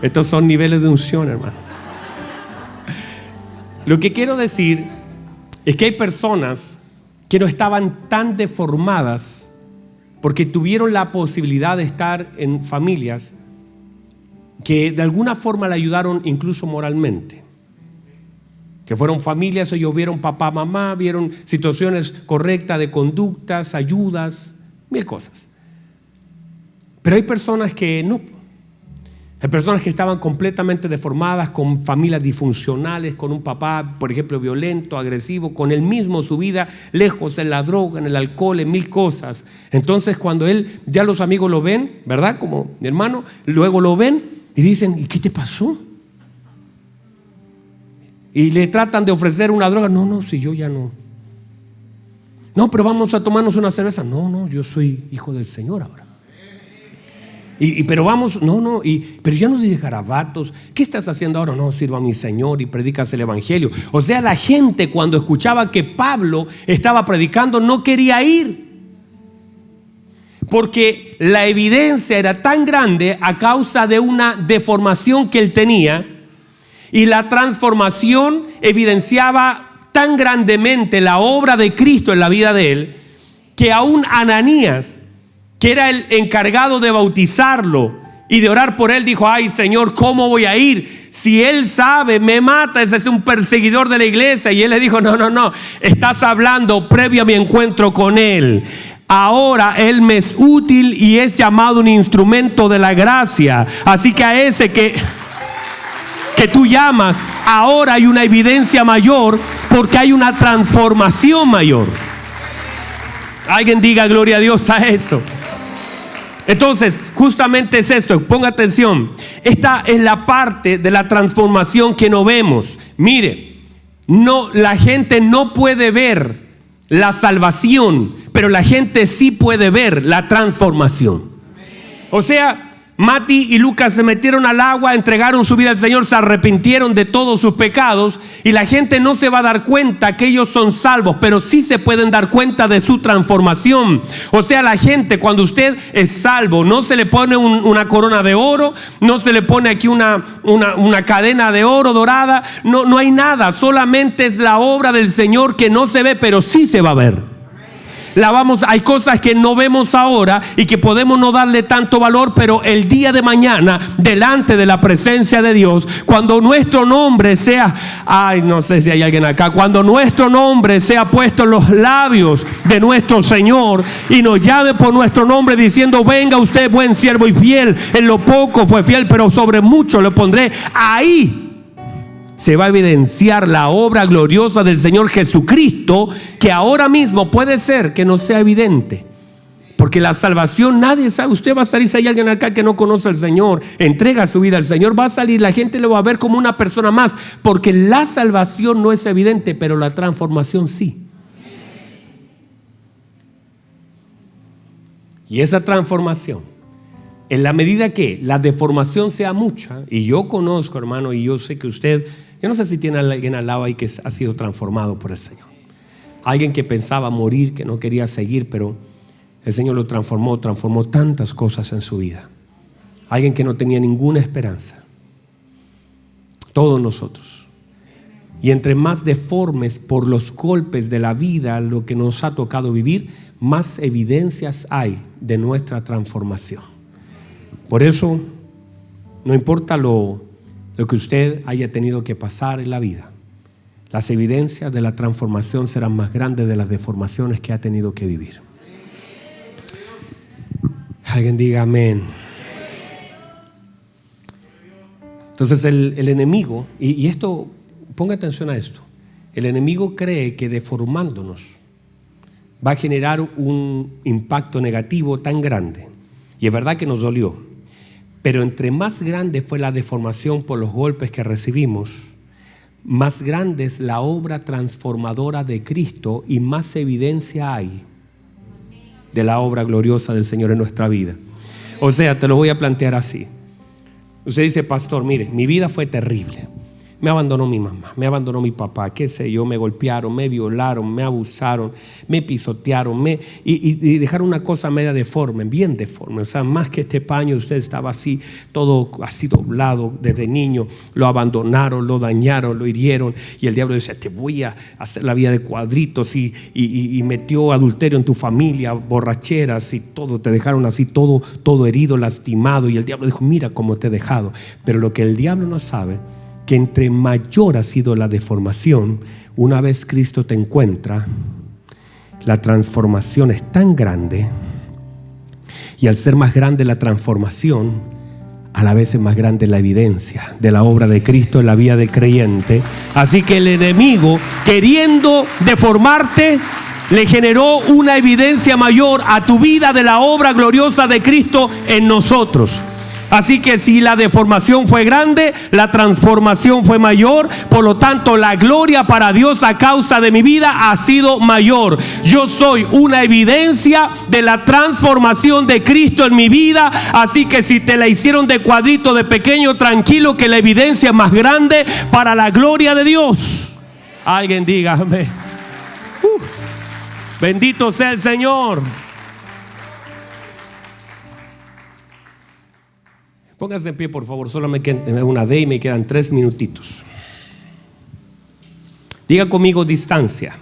Estos son niveles de unción, hermano. Lo que quiero decir es que hay personas que no estaban tan deformadas porque tuvieron la posibilidad de estar en familias que de alguna forma le ayudaron incluso moralmente. Que fueron familias, ellos vieron papá, mamá, vieron situaciones correctas de conductas, ayudas, 1000 cosas. Pero hay personas que no. Hay personas que estaban completamente deformadas, con familias disfuncionales, con un papá, por ejemplo, violento, agresivo, con él mismo su vida lejos en la droga, en el alcohol, en 1000 cosas. Entonces cuando él, ya los amigos lo ven, ¿verdad? Como mi hermano, luego lo ven y dicen, ¿y qué te pasó? Y le tratan de ofrecer una droga. No, si yo ya no. No, pero vamos a tomarnos una cerveza. No, yo soy hijo del Señor ahora. Pero vamos, pero ya no dices garabatos. ¿Qué estás haciendo ahora? No, sirva a mi Señor y predicas el Evangelio. O sea, la gente cuando escuchaba que Pablo estaba predicando no quería ir, porque la evidencia era tan grande a causa de una deformación que él tenía, y la transformación evidenciaba tan grandemente la obra de Cristo en la vida de él, que aún Ananías, que era el encargado de bautizarlo y de orar por él, dijo, ay Señor, ¿cómo voy a ir? Si él sabe, me mata, ese es un perseguidor de la iglesia. Y él le dijo, no, estás hablando previo a mi encuentro con él. Ahora él me es útil y es llamado un instrumento de la gracia. Así que a ese que tú llamas, ahora hay una evidencia mayor porque hay una transformación mayor. Alguien diga gloria a Dios a eso. Entonces, justamente es esto, ponga atención. Esta es la parte de la transformación que no vemos. Mire, la gente no puede ver la salvación, pero la gente sí puede ver la transformación. O sea, Mati y Lucas se metieron al agua, entregaron su vida al Señor, se arrepintieron de todos sus pecados, y la gente no se va a dar cuenta que ellos son salvos, pero sí se pueden dar cuenta de su transformación. O sea, la gente, cuando usted es salvo, no se le pone una corona de oro, no se le pone aquí una cadena de oro dorada, no hay nada, solamente es la obra del Señor que no se ve, pero sí se va a ver. Hay cosas que no vemos ahora y que podemos no darle tanto valor, pero el día de mañana, delante de la presencia de Dios, cuando nuestro nombre sea, no sé si hay alguien acá, cuando nuestro nombre sea puesto en los labios de nuestro Señor y nos llame por nuestro nombre diciendo: venga usted, buen siervo y fiel, en lo poco fue fiel, pero sobre mucho le pondré. Ahí se va a evidenciar la obra gloriosa del Señor Jesucristo, que ahora mismo puede ser que no sea evidente, porque la salvación nadie sabe. Usted va a salir, si hay alguien acá que no conoce al Señor, entrega su vida al Señor, va a salir, la gente lo va a ver como una persona más, porque la salvación no es evidente, pero la transformación sí. Y esa transformación, en la medida que la deformación sea mucha, y yo conozco, hermano, y yo sé que usted, yo no sé si tiene alguien al lado ahí que ha sido transformado por el Señor. Alguien que pensaba morir, que no quería seguir, pero el Señor lo transformó tantas cosas en su vida. Alguien que no tenía ninguna esperanza. Todos nosotros. Y entre más deformes por los golpes de la vida, lo que nos ha tocado vivir, más evidencias hay de nuestra transformación. Por eso, no importa lo que usted haya tenido que pasar en la vida, las evidencias de la transformación serán más grandes de las deformaciones que ha tenido que vivir. Alguien diga amén. Entonces el enemigo, y esto, ponga atención a esto, el enemigo cree que deformándonos va a generar un impacto negativo tan grande, y es verdad que nos dolió. Pero entre más grande fue la deformación por los golpes que recibimos, más grande es la obra transformadora de Cristo y más evidencia hay de la obra gloriosa del Señor en nuestra vida. O sea, te lo voy a plantear así. Usted dice: pastor, mire, mi vida fue terrible. Me abandonó mi mamá, me abandonó mi papá, qué sé yo, me golpearon, me violaron, me abusaron, me pisotearon, y dejaron una cosa media deforme, bien deforme. O sea, más que este paño, usted estaba así, todo así doblado desde niño. Lo abandonaron, lo dañaron, lo hirieron. Y el diablo dice: te voy a hacer la vida de cuadritos, y metió adulterio en tu familia, borracheras y todo. Te dejaron así, todo herido, lastimado. Y el diablo dijo: mira cómo te he dejado. Pero lo que el diablo no sabe, que entre mayor ha sido la deformación, una vez Cristo te encuentra, la transformación es tan grande, y al ser más grande la transformación, a la vez es más grande la evidencia de la obra de Cristo en la vida del creyente. Así que el enemigo, queriendo deformarte, le generó una evidencia mayor a tu vida de la obra gloriosa de Cristo en nosotros. Así que si la deformación fue grande, la transformación fue mayor. Por lo tanto, la gloria para Dios a causa de mi vida ha sido mayor. Yo soy una evidencia de la transformación de Cristo en mi vida. Así que si te la hicieron de cuadrito, de pequeño, tranquilo, que la evidencia es más grande para la gloria de Dios. Alguien diga amén. Bendito sea el Señor. Póngase en pie, por favor. Solo me queda una D y me quedan 3 minutitos. Diga conmigo: distancia.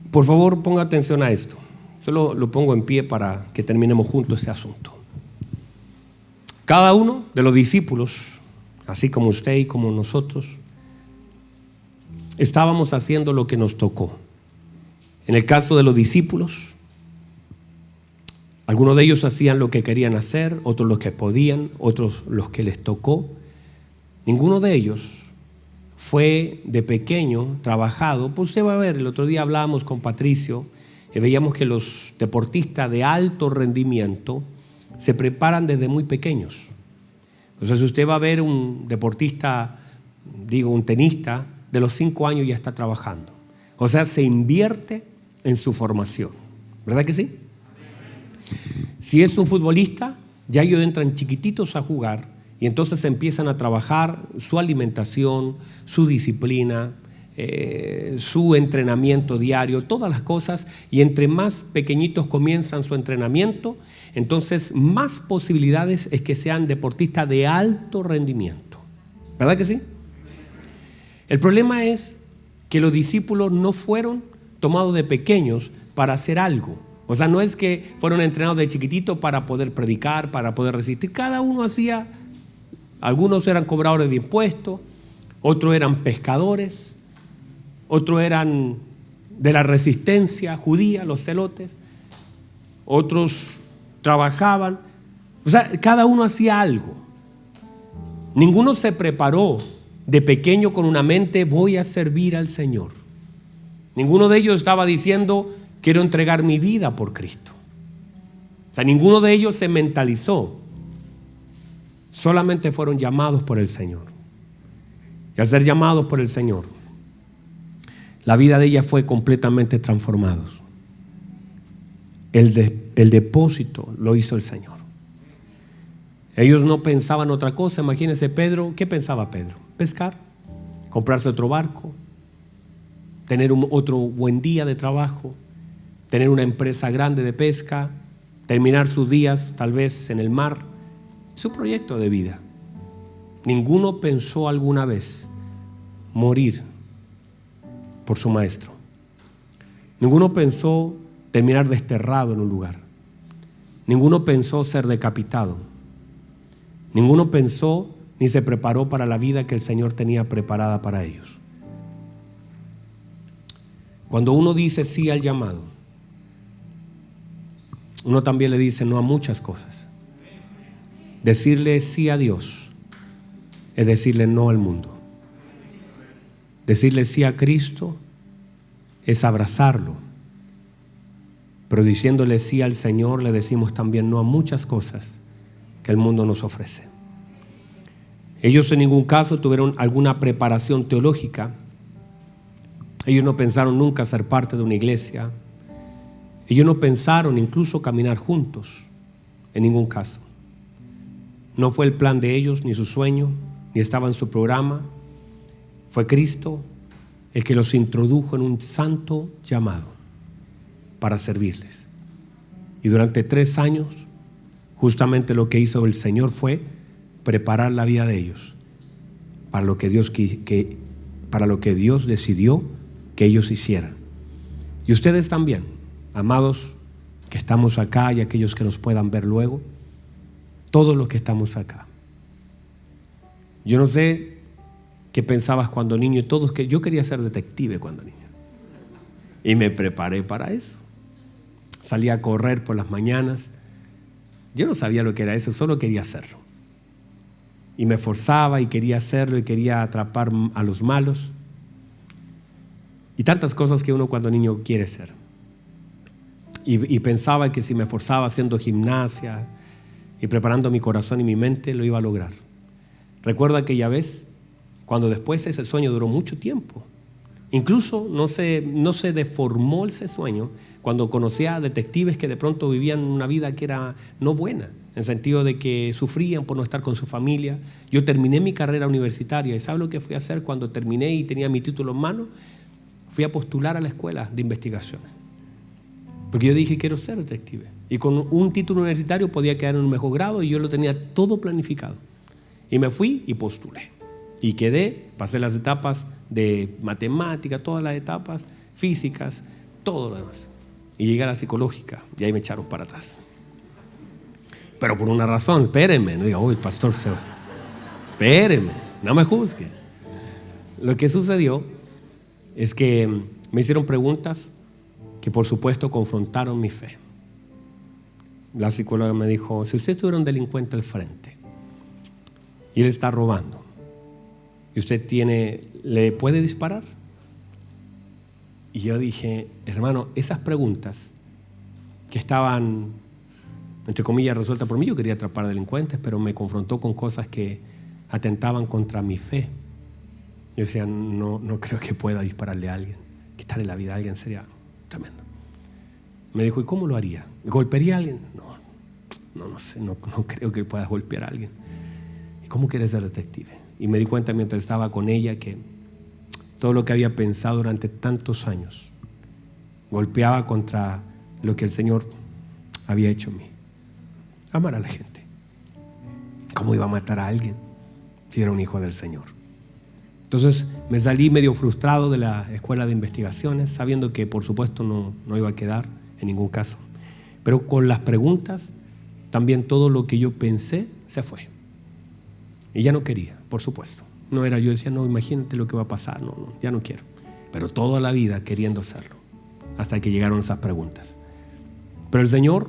Por favor, ponga atención a esto. Solo lo pongo en pie para que terminemos juntos este asunto. Cada uno de los discípulos, así como usted y como nosotros, estábamos haciendo lo que nos tocó. En el caso de los discípulos, algunos de ellos hacían lo que querían hacer, otros lo que podían, otros los que les tocó. Ninguno de ellos fue de pequeño trabajado. Pues usted va a ver, el otro día hablábamos con Patricio y veíamos que los deportistas de alto rendimiento se preparan desde muy pequeños. Entonces usted va a ver un deportista, un tenista, de los 5 años ya está trabajando. O sea, se invierte en su formación. ¿Verdad que sí? Si es un futbolista, ya ellos entran chiquititos a jugar y entonces empiezan a trabajar su alimentación, su disciplina, su entrenamiento diario, todas las cosas, y entre más pequeñitos comienzan su entrenamiento, entonces más posibilidades es que sean deportistas de alto rendimiento. ¿Verdad que sí? El problema es que los discípulos no fueron tomados de pequeños para hacer algo. O sea, no es que fueron entrenados de chiquitito para poder predicar, para poder resistir. Cada uno hacía, algunos eran cobradores de impuestos, otros eran pescadores, otros eran de la resistencia judía, los celotes, otros trabajaban. O sea, cada uno hacía algo. Ninguno se preparó de pequeño con una mente, voy a servir al Señor. Ninguno de ellos estaba diciendo, quiero entregar mi vida por Cristo. O sea, ninguno de ellos se mentalizó. Solamente fueron llamados por el Señor. Y al ser llamados por el Señor, la vida de ella fue completamente transformada. El depósito lo hizo el Señor. Ellos no pensaban otra cosa. Imagínense Pedro, ¿qué pensaba Pedro? Pescar, comprarse otro barco, tener otro buen día de trabajo, tener una empresa grande de pesca, terminar sus días tal vez en el mar. Su proyecto de vida. Ninguno pensó alguna vez morir por su maestro. Ninguno pensó terminar desterrado en un lugar. Ninguno pensó ser decapitado. Ninguno pensó ni se preparó para la vida que el Señor tenía preparada para ellos. Cuando uno dice sí al llamado, uno también le dice no a muchas cosas. Decirle sí a Dios es decirle no al mundo. Decirle sí a Cristo es abrazarlo. Pero diciéndole sí al Señor le decimos también no a muchas cosas que el mundo nos ofrece. Ellos en ningún caso tuvieron alguna preparación teológica. Ellos no pensaron nunca ser parte de una iglesia. Ellos no pensaron incluso caminar juntos, en ningún caso. No fue el plan de ellos, ni su sueño, ni estaba en su programa. Fue Cristo el que los introdujo en un santo llamado para servirles. Y durante 3 años, justamente lo que hizo el Señor fue preparar la vida de ellos para lo que Dios decidió que ellos hicieran. Y ustedes también, amados que estamos acá y aquellos que nos puedan ver luego, todos los que estamos acá. Yo no sé qué pensabas cuando niño, yo quería ser detective cuando niño y me preparé para eso. Salía a correr por las mañanas. Yo no sabía lo que era eso, solo quería hacerlo. Y me esforzaba y quería hacerlo y quería atrapar a los malos. Y tantas cosas que uno cuando niño quiere ser. Y pensaba que si me esforzaba haciendo gimnasia y preparando mi corazón y mi mente, lo iba a lograr. Recuerdo aquella vez, cuando después ese sueño duró mucho tiempo. Incluso no se deformó ese sueño cuando conocí a detectives que de pronto vivían una vida que era no buena, en el sentido de que sufrían por no estar con su familia. Yo terminé mi carrera universitaria y ¿sabe lo que fui a hacer cuando terminé y tenía mi título en mano? Fui a postular a la escuela de investigaciones. Porque yo dije, quiero ser detective. Y con un título universitario podía quedar en un mejor grado y yo lo tenía todo planificado. Y me fui y postulé. Y quedé, pasé las etapas de matemática, todas las etapas, físicas, todo lo demás. Y llegué a la psicológica y ahí me echaron para atrás. Pero por una razón, espérenme, no diga, uy, el pastor se va. Espérenme, no me juzgue. Lo que sucedió es que me hicieron preguntas que por supuesto confrontaron mi fe. La psicóloga me dijo, si usted tuviera un delincuente al frente y él está robando y usted ¿le puede disparar? Y yo dije, hermano, esas preguntas que estaban, entre comillas, resueltas por mí, yo quería atrapar delincuentes, pero me confrontó con cosas que atentaban contra mi fe. Yo decía, no creo que pueda dispararle a alguien. Quitarle la vida a alguien sería tremendo. Me dijo, ¿y cómo lo haría? ¿Golpearía a alguien? No. no sé, no creo que puedas golpear a alguien. ¿Y cómo quieres ser detective? Y me di cuenta mientras estaba con ella que todo lo que había pensado durante tantos años golpeaba contra lo que el Señor había hecho en mí. Amar a la gente. ¿Cómo iba a matar a alguien si era un hijo del Señor? Entonces me salí medio frustrado de la escuela de investigaciones, sabiendo que por supuesto no iba a quedar en ningún caso. Pero con las preguntas, también todo lo que yo pensé se fue. Y ya no quería, por supuesto. No era, yo decía, no, imagínate lo que va a pasar, no, ya no quiero. Pero toda la vida queriendo hacerlo, hasta que llegaron esas preguntas. Pero el Señor,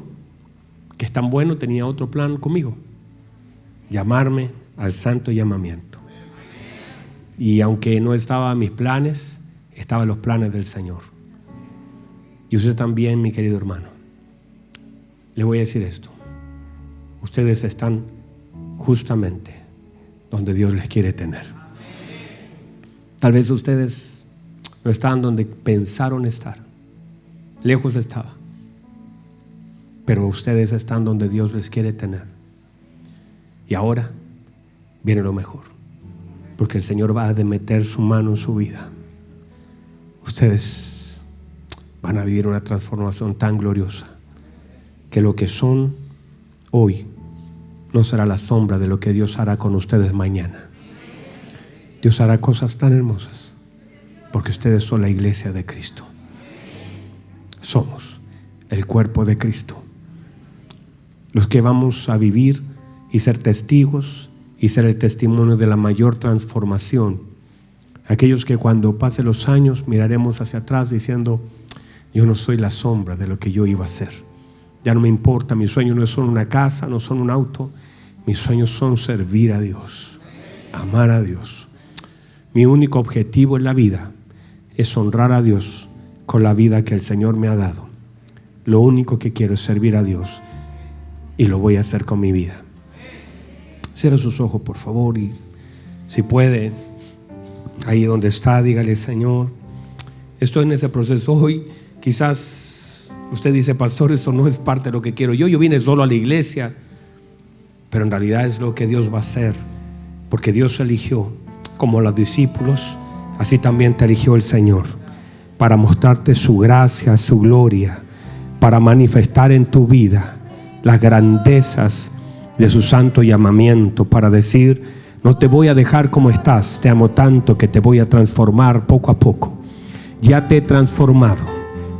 que es tan bueno, tenía otro plan conmigo: llamarme al santo llamamiento. Y aunque no estaba en mis planes, estaban los planes del Señor. Y usted también, mi querido hermano, le voy a decir esto: ustedes están justamente donde Dios les quiere tener. Tal vez ustedes no están donde pensaron estar, lejos estaba, pero ustedes están donde Dios les quiere tener. Y ahora viene lo mejor, porque el Señor va a meter su mano en su vida. Ustedes van a vivir una transformación tan gloriosa que lo que son hoy no será la sombra de lo que Dios hará con ustedes mañana. Dios hará cosas tan hermosas porque ustedes son la iglesia de Cristo. Somos el cuerpo de Cristo, los que vamos a vivir y ser testigos y ser el testimonio de la mayor transformación. Aquellos que cuando pasen los años miraremos hacia atrás diciendo: yo no soy la sombra de lo que yo iba a ser. Ya no me importa, mis sueños no son una casa, no son un auto. Mis sueños son servir a Dios, amar a Dios. Mi único objetivo en la vida es honrar a Dios con la vida que el Señor me ha dado. Lo único que quiero es servir a Dios, y lo voy a hacer con mi vida. Cierra sus ojos, por favor, y si puede, ahí donde está, dígale: Señor, estoy en ese proceso. Hoy quizás usted dice: pastor, eso no es parte de lo que quiero. Yo vine solo a la iglesia, pero en realidad es lo que Dios va a hacer, porque Dios eligió, como los discípulos, así también te eligió el Señor, para mostrarte su gracia, su gloria, para manifestar en tu vida las grandezas de su santo llamamiento, para decir: no te voy a dejar como estás, te amo tanto que te voy a transformar poco a poco. Ya te he transformado,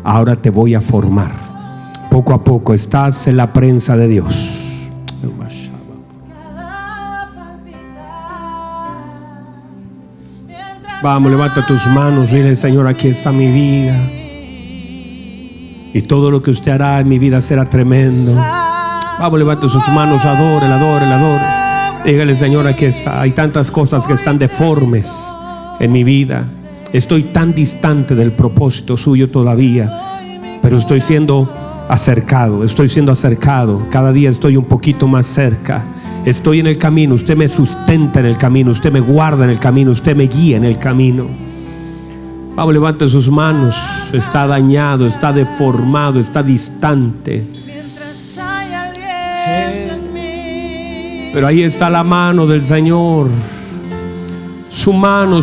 ahora te voy a formar. Poco a poco estás en la presencia de Dios. Vamos, levanta tus manos, dile: Señor, aquí está mi vida, y todo lo que usted hará en mi vida será tremendo. Vamos, levante sus manos, adore. Dígale: Señor, aquí está. Hay tantas cosas que están deformes en mi vida. Estoy tan distante del propósito suyo todavía, pero estoy siendo acercado. Cada día estoy un poquito más cerca. Estoy en el camino. Usted me sustenta en el camino. Usted me guarda en el camino. Usted me guía en el camino. Vamos, levante sus manos. Está dañado, está deformado, está distante. Pero ahí está la mano del Señor. Su mano.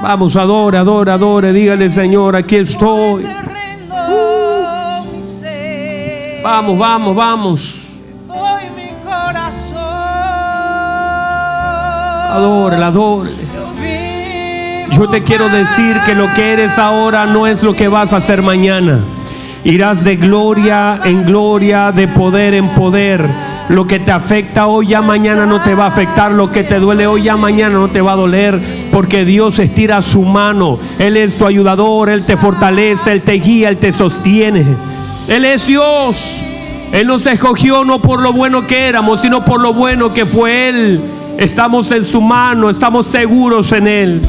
Vamos, adore. Dígale: Señor, aquí estoy. Vamos. Adore. Yo te quiero decir que lo que eres ahora no es lo que vas a hacer mañana. Irás de gloria en gloria, de poder en poder. Lo que te afecta hoy, ya mañana no te va a afectar. Lo que te duele hoy, ya mañana no te va a doler, porque Dios estira su mano. Él es tu ayudador, Él te fortalece, Él te guía, Él te sostiene. Él es Dios. Él nos escogió no por lo bueno que éramos, sino por lo bueno que fue Él. Estamos en su mano, estamos seguros en Él.